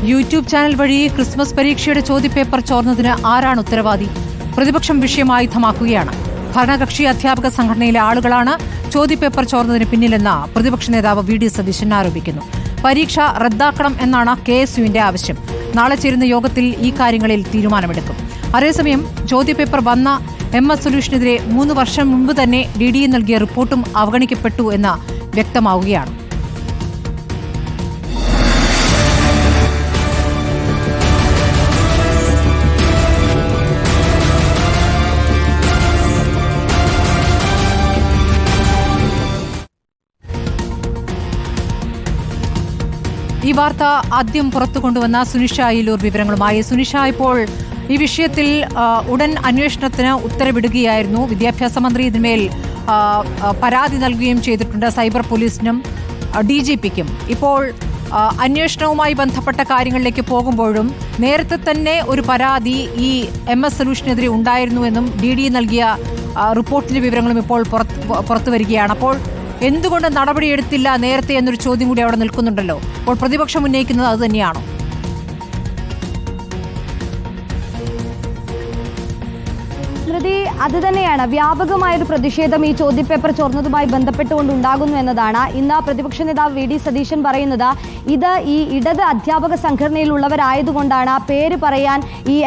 YouTube channel വഴി Christmas പരീക്ഷയുടെ ചോദ്യപേപ്പർ ചോർന്നതിന് ആരാണ് ഉത്തരവാദി? പ്രതിപക്ഷം വിഷയമായുധമാക്കുകയാണ്. ഭരണകക്ഷി അധ്യാപക സംഘടനയിലെ ആളുകളാണ് ചോദ്യപേപ്പർ ചോർന്നതിന് പിന്നിലെന്ന് പ്രതിപക്ഷ നേതാവ് വി.ഡി. സതീശൻ ആരോപിക്കുന്നു. പരീക്ഷ റദ്ദാക്കണം എന്നാണ് KSUവിന്റെ ആവശ്യം. നാളെ ചേരുന്ന യോഗത്തിൽ ഈ കാര്യങ്ങളിൽ തീരുമാനമെടുക്കും. അതേസമയം ചോദ്യപേപ്പർ വന്ന MS സൊല്യൂഷനെതിരെ 3 വർഷം മുമ്പ് തന്നെ DDE നൽകിയ റിപ്പോർട്ടും അവഗണിക്കപ്പെട്ടു എന്ന് വ്യക്തമാവുകയാണ്. ഈ വാർത്ത ആദ്യം പുറത്തു കൊണ്ടുവന്ന സുനിഷ അയിലൂർ വിവരങ്ങളുമായി. സുനിഷ, ഇപ്പോൾ ഈ വിഷയത്തിൽ ഉടൻ അന്വേഷണത്തിന് ഉത്തരവിടുകയായിരുന്നു. വിദ്യാഭ്യാസ മന്ത്രി ഇതിന്മേൽ പരാതി നൽകുകയും ചെയ്തിട്ടുണ്ട് സൈബർ പോലീസിനും DGPക്കും. ഇപ്പോൾ അന്വേഷണവുമായി ബന്ധപ്പെട്ട കാര്യങ്ങളിലേക്ക് പോകുമ്പോഴും നേരത്തെ തന്നെ ഒരു പരാതി ഈ MS സൊല്യൂഷനെതിരെ ഉണ്ടായിരുന്നുവെന്നും DDE നൽകിയ റിപ്പോർട്ടിന്റെ വിവരങ്ങളും ഇപ്പോൾ പുറത്തു വരികയാണ്. അപ്പോൾ എന്തുകൊണ്ട് നടപടിയെടുത്തില്ല നേരത്തെ എന്നൊരു ചോദ്യം കൂടി അവിടെ നിൽക്കുന്നുണ്ടല്ലോ. അപ്പോൾ പ്രതിപക്ഷം ഉന്നയിക്കുന്നത് അത് തന്നെയാണോ? അത് തന്നെയാണ്. വ്യാപകമായൊരു പ്രതിഷേധം ഈ ചോദ്യപേപ്പർ ചോർന്നതുമായി ബന്ധപ്പെട്ടുകൊണ്ട് ഉണ്ടാകുന്നു എന്നതാണ് ഇന്ന് പ്രതിപക്ഷ നേതാവ് വി.ഡി. സതീശൻ പറയുന്നത്. ഇത് ഈ ഇടത് അധ്യാപക സംഘടനയിലുള്ളവരായതുകൊണ്ടാണ് പേര് പറയാൻ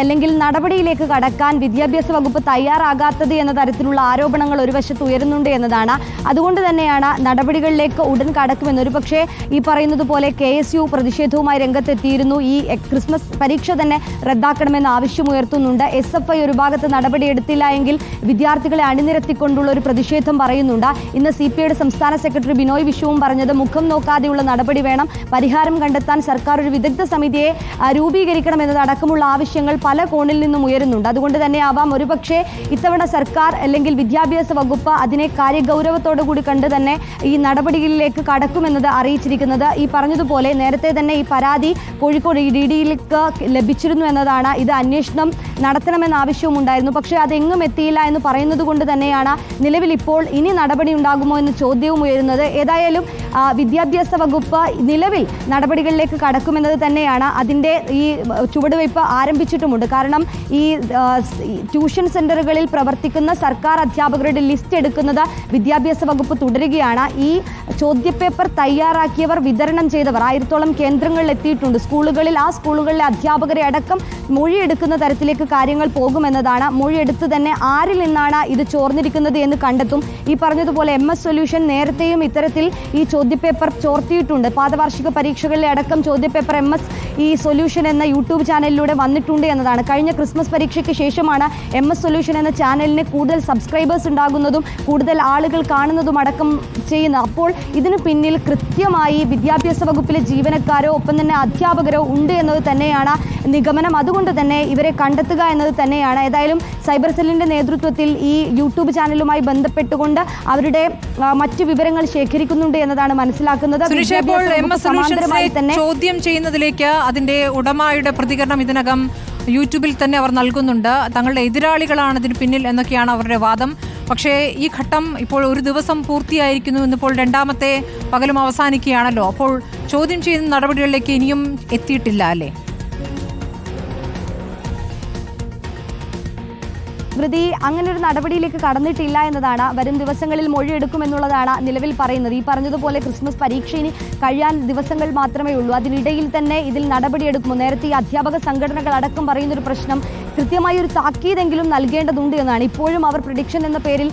അല്ലെങ്കിൽ നടപടിയിലേക്ക് കടക്കാൻ വിദ്യാഭ്യാസ വകുപ്പ് തയ്യാറാകാത്തത് എന്ന തരത്തിലുള്ള ആരോപണങ്ങൾ ഒരു വശത്ത് ഉയരുന്നുണ്ട് എന്നതാണ്. അതുകൊണ്ട് തന്നെയാണ് നടപടികളിലേക്ക് ഉടൻ കടക്കുമെന്ന്. ഒരു പക്ഷേ ഈ പറയുന്നത് പോലെ KSU പ്രതിഷേധവുമായി രംഗത്തെത്തിയിരുന്നു. ഈ ക്രിസ്മസ് പരീക്ഷ തന്നെ റദ്ദാക്കണമെന്ന് ആവശ്യമുയർത്തുന്നുണ്ട്. SFI ഒരു ഭാഗത്ത് നടപടിയെടുത്തില്ല എങ്കിൽ വിദ്യാർത്ഥികളെ അണിനിരത്തിക്കൊണ്ടുള്ള ഒരു പ്രതിഷേധം പറയുന്നുണ്ട്. ഇന്ന് CPIയുടെ സംസ്ഥാന സെക്രട്ടറി ബിനോയ് വിശ്വവും പറഞ്ഞത് മുഖം നോക്കാതെയുള്ള നടപടി വേണം, പരിഹാരം കണ്ടെത്താൻ സർക്കാർ ഒരു വിദഗ്ധ സമിതിയെ രൂപീകരിക്കണം എന്നതടക്കമുള്ള ആവശ്യങ്ങൾ പല കോണിൽ നിന്നും ഉയരുന്നുണ്ട്. അതുകൊണ്ട് തന്നെ ആവാം ഒരുപക്ഷെ ഇത്തവണ സർക്കാർ അല്ലെങ്കിൽ വിദ്യാഭ്യാസ വകുപ്പ് അതിനെ കാര്യഗൗരവത്തോടു കൂടി കണ്ട് തന്നെ ഈ നടപടികളിലേക്ക് കടക്കുമെന്നത് അറിയിച്ചിരിക്കുന്നത്. ഈ പറഞ്ഞതുപോലെ നേരത്തെ തന്നെ ഈ പരാതി കോഴിക്കോട് DDEയിലേക്ക് ലഭിച്ചിരുന്നു എന്നതാണ്. ഇത് അന്വേഷണം നടത്തണമെന്ന ആവശ്യവും ഉണ്ടായിരുന്നു. പക്ഷേ അതെങ്ങും എത്തിയില്ല എന്ന് പറയുന്നത് കൊണ്ട് തന്നെയാണ് നിലവിൽ ഇപ്പോൾ ഇനി നടപടി ഉണ്ടാകുമോ എന്ന ചോദ്യവും ഉയരുന്നത്. ഏതായാലും വിദ്യാഭ്യാസ വകുപ്പ് നിലവിൽ നടപടികളിലേക്ക് കടക്കുമെന്നത് തന്നെയാണ്. അതിൻ്റെ ഈ ചുവടുവയ്പ് ആരംഭിച്ചിട്ടുമുണ്ട്. കാരണം ഈ ട്യൂഷൻ സെന്ററുകളിൽ പ്രവർത്തിക്കുന്ന സർക്കാർ അധ്യാപകരുടെ ലിസ്റ്റ് എടുക്കുന്നത് വിദ്യാഭ്യാസ വകുപ്പ് തുടരുകയാണ്. ഈ ചോദ്യപേപ്പർ തയ്യാറാക്കിയവർ വിതരണം ചെയ്തവർ 1000-ഓളം കേന്ദ്രങ്ങളിൽ എത്തിയിട്ടുണ്ട്. സ്കൂളുകളിൽ ആ സ്കൂളുകളിലെ അധ്യാപകരെ അടക്കം മൊഴിയെടുക്കുന്ന തരത്തിലേക്ക് കാര്യങ്ങൾ പോകുമെന്നതാണ്. മൊഴിയെടുത്ത് തന്നെ ആരിൽ നിന്നാണ് ഇത് ചോർന്നിരിക്കുന്നത് എന്ന് കണ്ടെത്തും. ഈ പറഞ്ഞതുപോലെ MS സൊല്യൂഷൻ നേരത്തെയും ഇത്തരത്തിൽ ഈ ചോദ്യപേപ്പർ ചോർത്തിയിട്ടുണ്ട്. പാദവാർഷിക പരീക്ഷകളിലെ അടക്കം ചോദ്യപേപ്പർ MS ഈ സൊല്യൂഷൻ എന്ന യൂട്യൂബ് ചാനലിലൂടെ വന്നിട്ടുണ്ട് എന്നതാണ്. കഴിഞ്ഞ ക്രിസ്മസ് പരീക്ഷയ്ക്ക് ശേഷമാണ് MS സൊല്യൂഷൻ എന്ന ചാനലിന് കൂടുതൽ സബ്സ്ക്രൈബേഴ്സ് ഉണ്ടാകുന്നതും കൂടുതൽ ആളുകൾ കാണുന്നതും അടക്കം ചെയ്യുന്നത്. അപ്പോൾ ഇതിന് പിന്നിൽ കൃത്യമായി വിദ്യാഭ്യാസ വകുപ്പിലെ ജീവനക്കാരോ ഒപ്പം തന്നെ അധ്യാപകരോ ഉണ്ട് എന്നത് തന്നെയാണ് നിഗമനം. അതുകൊണ്ട് തന്നെ ഇവരെ കണ്ടെത്തുക എന്നത് തന്നെയാണ്. ഏതായാലും സൈബർ സെല്ലിന്റെ നേതൃത്വത്തിൽ ഈ യൂട്യൂബ് ചാനലുമായി ബന്ധപ്പെട്ടുകൊണ്ട് അവരുടെ മറ്റു വിവരങ്ങൾ ശേഖരിക്കുന്നുണ്ട് എന്നതാണ് മനസ്സിലാക്കുന്നത്. ചോദ്യം ചെയ്യുന്നതിലേക്ക് അതിന്റെ ഉടമയുടെ പ്രതികരണം ഇതിനകം യൂട്യൂബിൽ തന്നെ അവർ നൽകുന്നുണ്ട്. തങ്ങളുടെ എതിരാളികളാണ് ഇതിന് പിന്നിൽ എന്നൊക്കെയാണ് അവരുടെ വാദം. പക്ഷേ ഈ ഘട്ടം ഇപ്പോൾ ഒരു ദിവസം പൂർത്തിയായിരിക്കുന്നു. ഇന്നിപ്പോൾ 2ാമത്തെ പകലും അവസാനിക്കുകയാണല്ലോ. അപ്പോൾ ചോദ്യം ചെയ്യുന്ന നടപടികളിലേക്ക് ഇനിയും എത്തിയിട്ടില്ല അല്ലേ? അങ്ങനെ ഒരു നടപടിയിലേക്ക് കടന്നിട്ടില്ല എന്നതാണ്. വരും ദിവസങ്ങളിൽ മൊഴിയെടുക്കുമെന്നുള്ളതാണ് നിലവിൽ പറയുന്നത്. ഈ പറഞ്ഞതുപോലെ ക്രിസ്മസ് പരീക്ഷ ഇനി കഴിയാൻ ദിവസങ്ങൾ മാത്രമേ ഉള്ളൂ. അതിനിടയിൽ തന്നെ ഇതിൽ നടപടിയെടുക്കുമോ? നേരത്തെ ഈ അധ്യാപക സംഘടനകൾ അടക്കം പറയുന്നൊരു പ്രശ്നം കൃത്യമായി ഒരു താക്കീതെങ്കിലും നൽകേണ്ടതുണ്ട് എന്നാണ്. ഇപ്പോഴും അവർ പ്രിഡിക്ഷൻ എന്ന പേരിൽ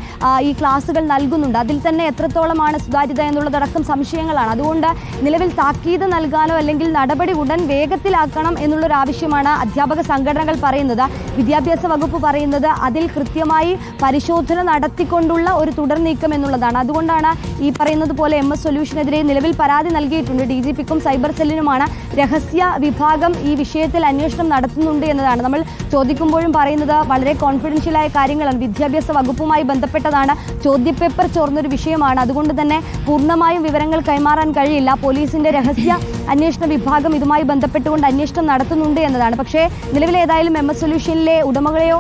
ഈ ക്ലാസുകൾ നൽകുന്നുണ്ട്. അതിൽ തന്നെ എത്രത്തോളമാണ് സുതാര്യത എന്നുള്ളതടക്കം സംശയങ്ങളാണ്. അതുകൊണ്ട് നിലവിൽ താക്കീത് നൽകാനോ അല്ലെങ്കിൽ നടപടി ഉടൻ വേഗത്തിലാക്കണം എന്നുള്ളൊരു ആവശ്യമാണ് അധ്യാപക സംഘടനകൾ പറയുന്നത്. വിദ്യാഭ്യാസ വകുപ്പ് പറയുന്നത് അതിൽ കൃത്യമായി പരിശോധന നടത്തിക്കൊണ്ടുള്ള ഒരു തുടർ നീക്കം എന്നുള്ളതാണ്. അതുകൊണ്ടാണ് ഈ പറയുന്നത് പോലെ MS സൊല്യൂഷനെതിരെ നിലവിൽ പരാതി നൽകിയിട്ടുണ്ട്. DGPക്കും സൈബർ സെല്ലിനുമാണ്. രഹസ്യ വിഭാഗം ഈ വിഷയത്തിൽ അന്വേഷണം നടത്തുന്നുണ്ട് എന്നതാണ്. നമ്മൾ ചോദിക്കുന്നത് ചോദിക്കുമ്പോഴും പറയുന്നത് വളരെ കോൺഫിഡൻഷ്യലായ കാര്യങ്ങളാണ്, വിദ്യാഭ്യാസ വകുപ്പുമായി ബന്ധപ്പെട്ടതാണ്, ചോദ്യപേപ്പർ ചോർന്നൊരു വിഷയമാണ്, അതുകൊണ്ട് തന്നെ പൂർണ്ണമായും വിവരങ്ങൾ കൈമാറാൻ കഴിയില്ല. പോലീസിന്റെ രഹസ്യ അന്വേഷണ വിഭാഗം ഇതുമായി ബന്ധപ്പെട്ടുകൊണ്ട് അന്വേഷണം നടത്തുന്നുണ്ട് എന്നതാണ്. പക്ഷേ നിലവിൽ ഏതായാലും MS സൊല്യൂഷനിലെ ഉടമകളെയോ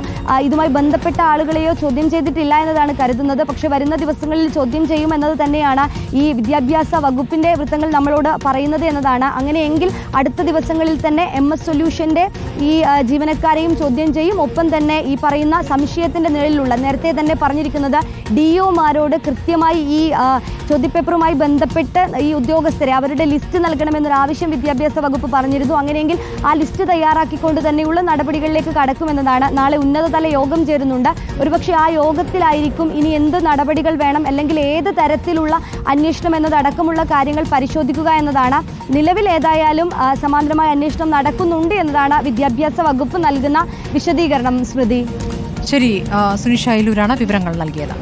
ഇതുമായി ബന്ധപ്പെട്ട ആളുകളെയോ ചോദ്യം ചെയ്തിട്ടില്ല എന്നതാണ് കരുതുന്നത്. പക്ഷേ വരുന്ന ദിവസങ്ങളിൽ ചോദ്യം ചെയ്യുമെന്നത് തന്നെയാണ് ഈ വിദ്യാഭ്യാസ വകുപ്പിന്റെ വൃത്തങ്ങൾ നമ്മളോട് പറയുന്നത് എന്നതാണ്. അങ്ങനെയെങ്കിൽ അടുത്ത ദിവസങ്ങളിൽ തന്നെ MS സൊല്യൂഷന്റെ ഈ ജീവനക്കാരെയും ചോദ്യം ചെയ്യും. ഒപ്പം തന്നെ ഈ പറയുന്ന സംശയത്തിന്റെ നിഴലിലുള്ള, നേരത്തെ തന്നെ പറഞ്ഞിരിക്കുന്നത് DOമാരോട് കൃത്യമായി ഈ ചോദ്യപേപ്പറുമായി ബന്ധപ്പെട്ട് ഈ ഉദ്യോഗസ്ഥരെ അവരുടെ ലിസ്റ്റ് നൽകണമെന്നൊരു ആവശ്യം വിദ്യാഭ്യാസ വകുപ്പ് പറഞ്ഞിരുന്നു. അങ്ങനെയെങ്കിൽ ആ ലിസ്റ്റ് തയ്യാറാക്കിക്കൊണ്ട് തന്നെയുള്ള നടപടികളിലേക്ക് കടക്കുമെന്നതാണ്. നാളെ ഉന്നതതല യോഗം ചേരുന്നുണ്ട്. ഒരുപക്ഷെ ആ യോഗത്തിലായിരിക്കും ഇനി എന്ത് നടപടികൾ വേണം, അല്ലെങ്കിൽ ഏത് തരത്തിലുള്ള അന്വേഷണം എന്നതടക്കമുള്ള കാര്യങ്ങൾ പരിശോധിക്കുക എന്നതാണ്. നിലവിൽ ഏതായാലും സമാന്തരമായ അന്വേഷണം നടക്കുന്നുണ്ട് എന്നതാണ് വിദ്യാഭ്യാസ വകുപ്പ് നൽകുന്ന വിശദീകരണം. സ്മൃതി. ശരി, സുനിഷ അയിലൂരാണ് വിവരങ്ങൾ നൽകിയത്.